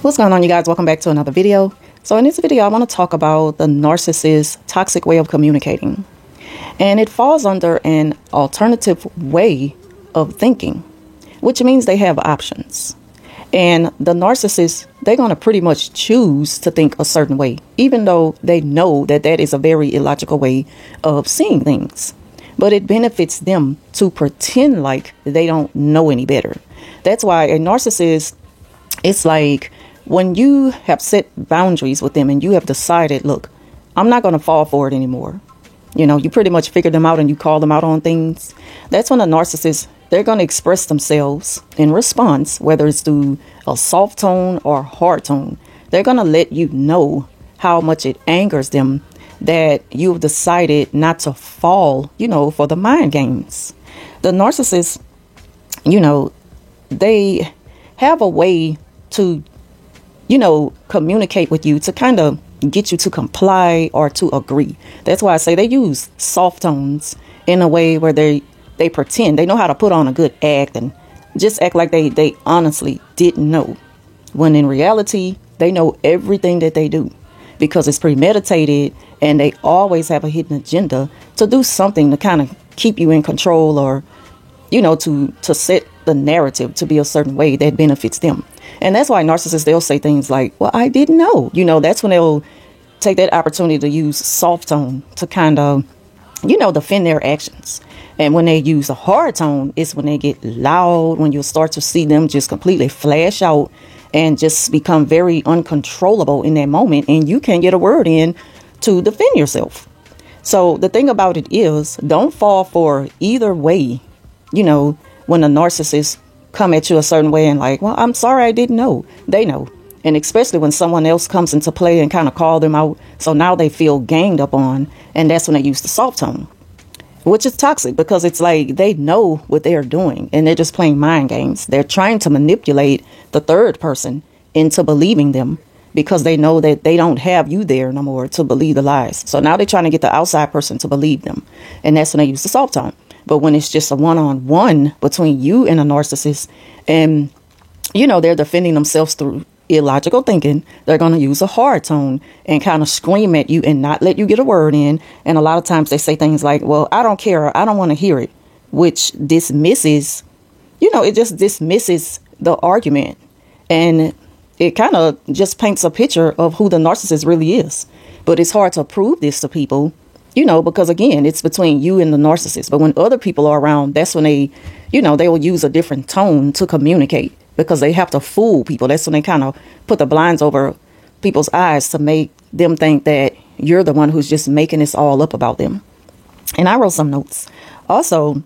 What's going on, you guys? Welcome back to another video. So in this video, I want to talk about the narcissist's toxic way of communicating. And it falls under an alternative way of thinking, which means they have options. And the narcissist, they're going to pretty much choose to think a certain way, even though they know that that is a very illogical way of seeing things. But it benefits them to pretend like they don't know any better. That's why a narcissist, it's like when you have set boundaries with them and you have decided, look, I'm not going to fall for it anymore. You know, you pretty much figure them out and you call them out on things. That's when a narcissist, they're going to express themselves in response, whether it's through a soft tone or hard tone. They're going to let you know how much it angers them that you've decided not to fall, for the mind games. The narcissist, they have a way to, communicate with you to kind of get you to comply or to agree. That's why I say they use soft tones in a way where they pretend they know how to put on a good act and just act like they honestly didn't know, when in reality they know everything that they do because it's premeditated, and they always have a hidden agenda to do something to kind of keep you in control, or to set the narrative to be a certain way that benefits them. And that's why narcissists, they'll say things like, well, I didn't know. That's when they'll take that opportunity to use soft tone to kind of defend their actions. And when they use a hard tone, it's when they get loud, when you'll start to see them just completely flash out and just become very uncontrollable in that moment, and you can't get a word in to defend yourself. So the thing about it is, don't fall for either way. When a narcissist come at you a certain way and like, well, I'm sorry, I didn't know. They know. And especially when someone else comes into play and kind of call them out. So now they feel ganged up on. And that's when they use the soft tone, which is toxic, because it's like they know what they're doing and they're just playing mind games. They're trying to manipulate the third person into believing them, because they know that they don't have you there no more to believe the lies. So now they're trying to get the outside person to believe them. And that's when they use the soft tone. But when it's just a one-on-one between you and a narcissist, and, they're defending themselves through illogical thinking, they're going to use a hard tone and kind of scream at you and not let you get a word in. And a lot of times they say things like, well, I don't care, I don't want to hear it, which dismisses, it just dismisses the argument. And it kind of just paints a picture of who the narcissist really is. But it's hard to prove this to people, because, again, it's between you and the narcissist. But when other people are around, that's when they will use a different tone to communicate, because they have to fool people. That's when they kind of put the blinds over people's eyes to make them think that you're the one who's just making this all up about them. And I wrote some notes. Also,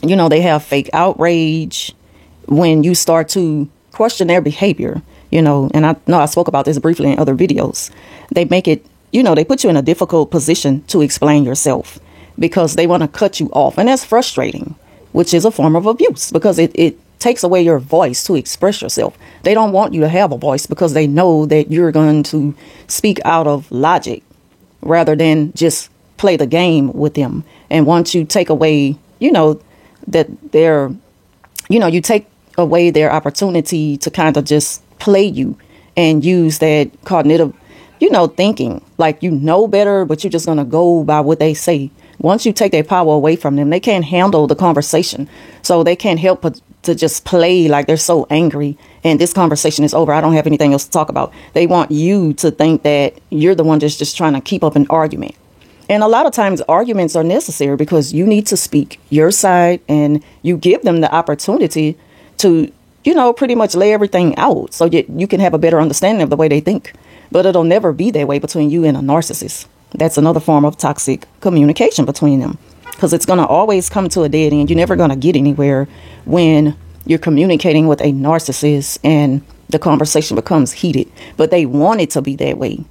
they have fake outrage when you start to question their behavior, and I know I spoke about this briefly in other videos. They make it, they put you in a difficult position to explain yourself because they want to cut you off. And that's frustrating, which is a form of abuse, because it takes away your voice to express yourself. They don't want you to have a voice because they know that you're going to speak out of logic rather than just play the game with them. And once you take away, that they're, you take away their opportunity to kind of just play you and use that cognitive, thinking like better, but you're just going to go by what they say. Once you take their power away from them, they can't handle the conversation. So they can't help but to just play like they're so angry and this conversation is over. I don't have anything else to talk about. They want you to think that you're the one that's just trying to keep up an argument. And a lot of times arguments are necessary because you need to speak your side, and you give them the opportunity to, pretty much lay everything out so that you can have a better understanding of the way they think. But it'll never be that way between you and a narcissist. That's another form of toxic communication between them, because it's going to always come to a dead end. You're never going to get anywhere when you're communicating with a narcissist and the conversation becomes heated. But they want it to be that way.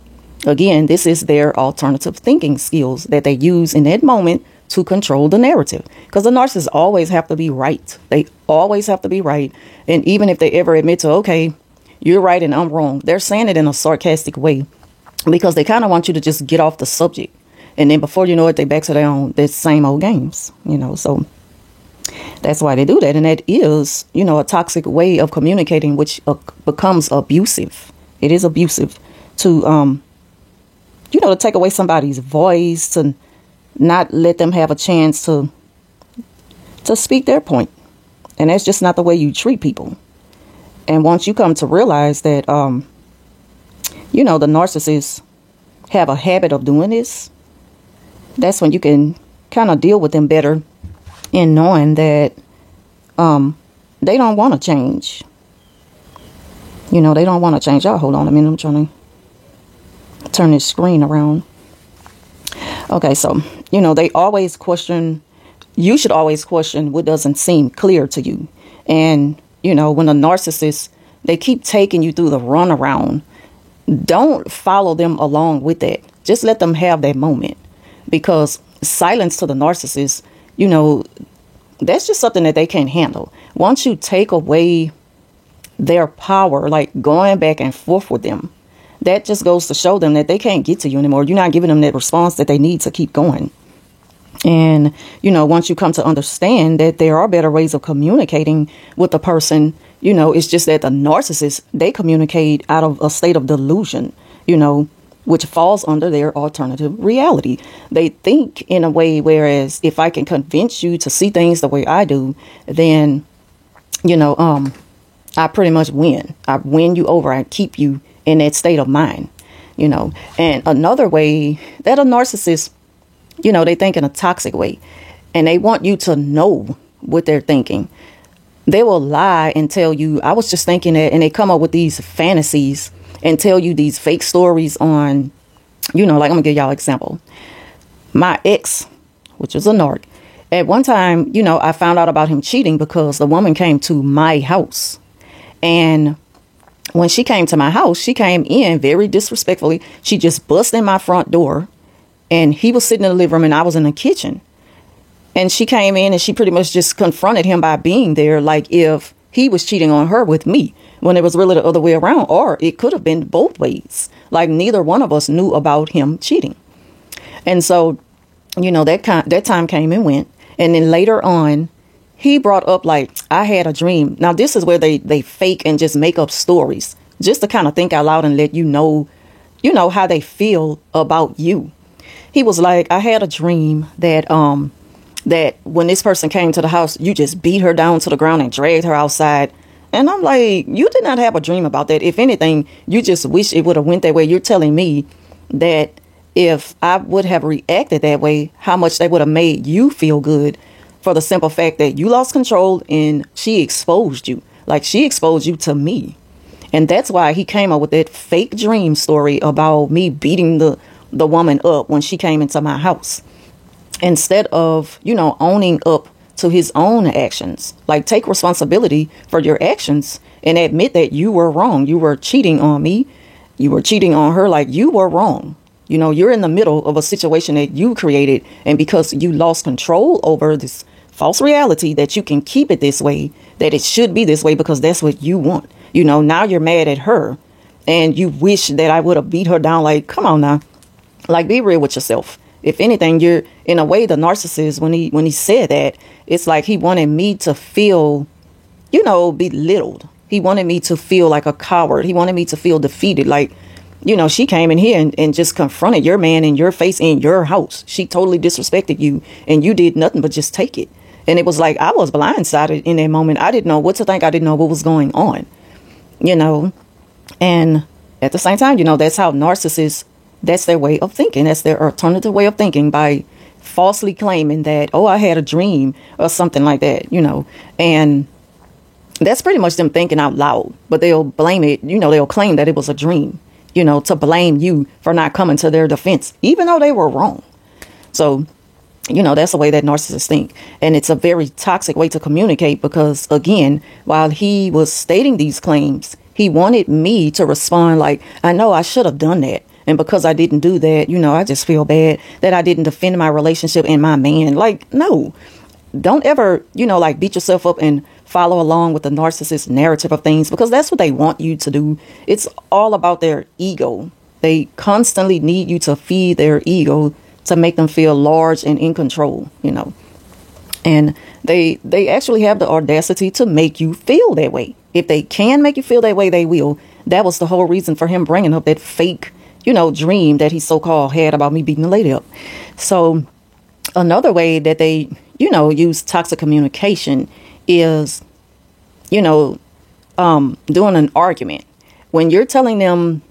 Again, this is their alternative thinking skills that they use in that moment to control the narrative, because the narcissists always have to be right. They always have to be right. And even if they ever admit to, okay, you're right and I'm wrong, they're saying it in a sarcastic way because they kind of want you to just get off the subject. And then before you know it, they back to their same old games, so that's why they do that. And that is, a toxic way of communicating, which becomes abusive. It is abusive to, to take away somebody's voice, to not let them have a chance to speak their point. And that's just not the way you treat people. And once you come to realize that, the narcissists have a habit of doing this, that's when you can kind of deal with them better in knowing that they don't want to change. They don't want to change. Oh, hold on a minute. I'm trying to turn this screen around. Okay, so, they always question. You should always question what doesn't seem clear to you. And, when a narcissist, they keep taking you through the runaround, don't follow them along with that. Just let them have that moment. Because silence to the narcissist, that's just something that they can't handle. Once you take away their power, like going back and forth with them, that just goes to show them that they can't get to you anymore. You're not giving them that response that they need to keep going. And, once you come to understand that there are better ways of communicating with the person, it's just that the narcissist, they communicate out of a state of delusion, which falls under their alternative reality. They think in a way, whereas if I can convince you to see things the way I do, then, I pretty much win. I win you over and keep you in that state of mind, And another way that a narcissist, they think in a toxic way, and they want you to know what they're thinking. They will lie and tell you, I was just thinking that, and they come up with these fantasies and tell you these fake stories on, like I'm gonna give y'all an example. My ex, which was a narc, at one time, I found out about him cheating because the woman came to my house. And when she came to my house, she came in very disrespectfully. She just busted in my front door. And he was sitting in the living room and I was in the kitchen. And she came in and she pretty much just confronted him by being there, like if he was cheating on her with me, when it was really the other way around. Or it could have been both ways. Like neither one of us knew about him cheating. And so, that time came and went. And then later on, he brought up, like, I had a dream. Now, this is where they fake and just make up stories just to kind of think out loud and let you know how they feel about you. He was like, I had a dream that that when this person came to the house, you just beat her down to the ground and dragged her outside. And I'm like, you did not have a dream about that. If anything, you just wish it would have went that way. You're telling me that if I would have reacted that way, how much they would have made you feel good, for the simple fact that you lost control and she exposed you. Like she exposed you to me. And that's why he came up with that fake dream story about me beating the woman up when she came into my house. Instead of, owning up to his own actions. Like take responsibility for your actions and admit that you were wrong. You were cheating on me. You were cheating on her. Like you were wrong. You're in the middle of a situation that you created. And because you lost control over this false reality that you can keep it this way, that it should be this way because that's what you want. Now you're mad at her and you wish that I would have beat her down. Like, come on now. Like, be real with yourself. If anything, you're in a way, the narcissist, when he said that, it's like he wanted me to feel, belittled. He wanted me to feel like a coward. He wanted me to feel defeated. Like, she came in here and just confronted your man in your face in your house. She totally disrespected you and you did nothing but just take it. And it was like I was blindsided in that moment. I didn't know what to think. I didn't know what was going on, and at the same time, that's how narcissists, that's their way of thinking. That's their alternative way of thinking by falsely claiming that, oh, I had a dream or something like that, and that's pretty much them thinking out loud. But they'll blame it. They'll claim that it was a dream. To blame you for not coming to their defense, even though they were wrong. So, that's the way that narcissists think. And it's a very toxic way to communicate because, again, while he was stating these claims, he wanted me to respond like, I know I should have done that. And because I didn't do that, I just feel bad that I didn't defend my relationship and my man. Like, no, don't ever, beat yourself up and follow along with the narcissist narrative of things because that's what they want you to do. It's all about their ego. They constantly need you to feed their ego to make them feel large and in control, and they actually have the audacity to make you feel that way. If they can make you feel that way, they will. That was the whole reason for him bringing up that fake, dream that he so-called had about me beating the lady up. So another way that they, use toxic communication is, doing an argument. When you're telling them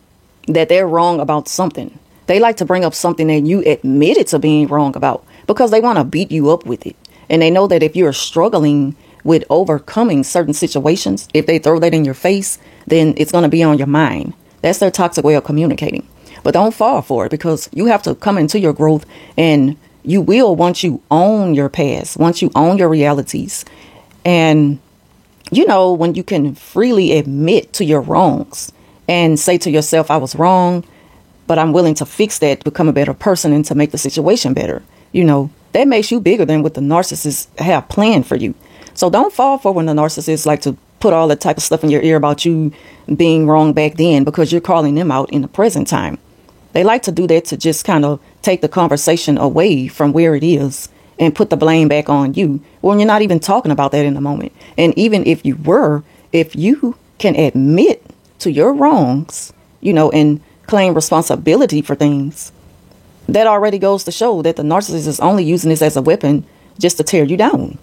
that they're wrong about something, they like to bring up something that you admitted to being wrong about because they want to beat you up with it. And they know that if you're struggling with overcoming certain situations, if they throw that in your face, then it's going to be on your mind. That's their toxic way of communicating. But don't fall for it, because you have to come into your growth, and you will once you own your past, once you own your realities. And, when you can freely admit to your wrongs and say to yourself, I was wrong, but I'm willing to fix that, become a better person, and to make the situation better. That makes you bigger than what the narcissists have planned for you. So don't fall for when the narcissists like to put all that type of stuff in your ear about you being wrong back then, because you're calling them out in the present time. They like to do that to just kind of take the conversation away from where it is and put the blame back on you when you're not even talking about that in the moment. And even if you were, if you can admit to your wrongs, and claim responsibility for things, that already goes to show that the narcissist is only using this as a weapon just to tear you down.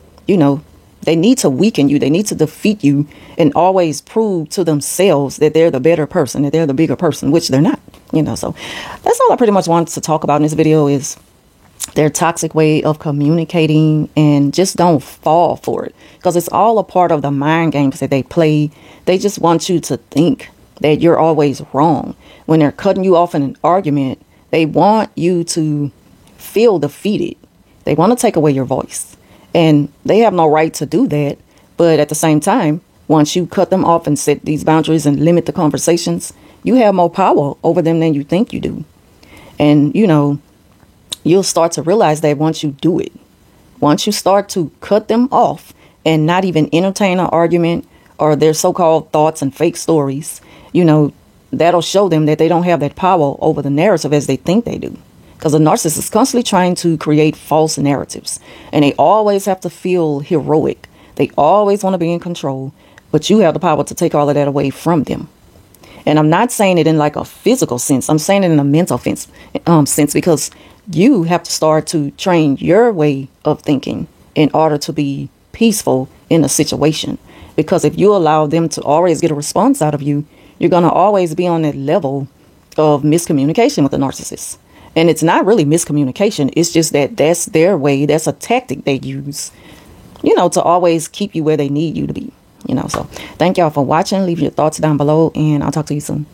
They need to weaken you. They need to defeat you and always prove to themselves that they're the better person, that they're the bigger person, which they're not. So that's all I pretty much wanted to talk about in this video, is their toxic way of communicating. And just don't fall for it, because it's all a part of the mind games that they play. They just want you to think that you're always wrong. When they're cutting you off in an argument, they want you to feel defeated. They want to take away your voice. And they have no right to do that. But at the same time, once you cut them off and set these boundaries and limit the conversations, you have more power over them than you think you do. And, you'll start to realize that once you do it. Once you start to cut them off and not even entertain an argument or their so-called thoughts and fake stories, that'll show them that they don't have that power over the narrative as they think they do. Because a narcissist is constantly trying to create false narratives, and they always have to feel heroic. They always want to be in control, but you have the power to take all of that away from them. And I'm not saying it in like a physical sense. I'm saying it in a mental sense, because you have to start to train your way of thinking in order to be peaceful in a situation. Because if you allow them to always get a response out of you, you're going to always be on that level of miscommunication with the narcissist. And it's not really miscommunication. It's just that that's their way. That's a tactic they use, to always keep you where they need you to be. So thank y'all for watching. Leave your thoughts down below, and I'll talk to you soon.